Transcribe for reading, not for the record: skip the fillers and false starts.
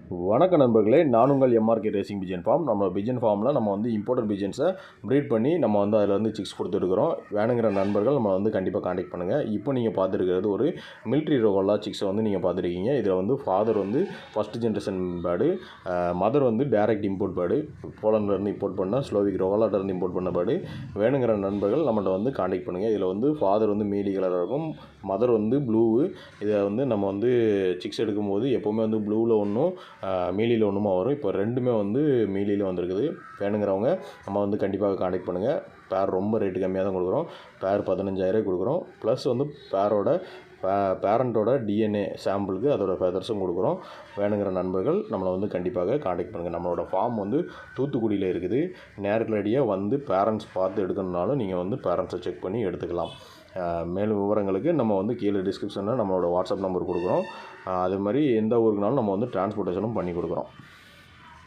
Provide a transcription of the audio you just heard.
வணக்க நண்பர்களே, நான் உங்கள் எம்ஆர்கே ரேசிங் பிஜன் ஃபார்ம். நம்ம பிஜன் ஃபார்மில் நம்ம வந்து இம்போர்ட்டட் பிஜன்ஸை ப்ரீட் பண்ணி நம்ம வந்து அதில் வந்து சிக்ஸ் கொடுத்துருக்குறோம். வேணுங்கிற நண்பர்கள் நம்ம வந்து கண்டிப்பாக காண்டாக்ட் பண்ணுங்கள். இப்போ நீங்கள் பார்த்துருக்கிறது ஒரு மிலிட்ரி ரோகோலா சிக்ஸை வந்து நீங்கள் பார்த்துருக்கீங்க. இதில் வந்து ஃபாதர் வந்து ஃபஸ்ட் ஜென்ரேஷன் பேர்டு, மதர் வந்து டைரக்ட் இம்போர்ட் பேர்டு, போலண்ட்லேருந்து இம்போர்ட் பண்ண ஸ்லோவிக் ரோகோலாட்டிலேருந்து இம்போர்ட் பண்ண பேர்டு. வேணுங்கிற நண்பர்கள் நம்மள்ட்ட வந்து காண்டாக்ட் பண்ணுங்கள். இதில் வந்து ஃபாதர் வந்து மீலி கலராக இருக்கும், மதர் வந்து ப்ளூவு. இதை வந்து நம்ம வந்து சிக்ஸ் எடுக்கும்போது எப்போவுமே வந்து ப்ளூவில் ஒன்றும் மீலியில் ஒன்றுமா வரும். இப்போ ரெண்டுமே வந்து மீலியில் வந்திருக்குது. வேணுங்கிறவங்க நம்ம வந்து கண்டிப்பாக காண்டாக்ட் பண்ணுங்கள். பேர் ரொம்ப ரேட்டு கம்மியாக தான் கொடுக்குறோம். பேர் 15,000 கொடுக்குறோம். ப்ளஸ் வந்து பேரண்ட்டோட டிஎன்ஏ சாம்பிளுக்கு அதோட ஃபெதர்ஸும் கொடுக்குறோம். வேணுங்கிற நண்பர்கள் நம்மளை வந்து கண்டிப்பாக காண்டாக்ட் பண்ணுங்கள். நம்மளோட ஃபார்ம் வந்து தூத்துக்குடியில் இருக்குது. நேரடியாக வந்து பேரண்ட்ஸ் பார்த்து எடுக்கணுன்னாலும் நீங்கள் வந்து பேரண்ட்ஸை செக் பண்ணி எடுத்துக்கலாம். மேலும் விவரங்களுக்கு நம்ம வந்து கீழே டிஸ்கிரிப்ஷனில் நம்மளோட வாட்ஸ்அப் நம்பர் கொடுக்குறோம். அது மாதிரி எந்த ஊருக்குனாலும் நம்ம வந்து டிரான்ஸ்போர்ட்டேஷனும் பண்ணி கொடுக்குறோம்.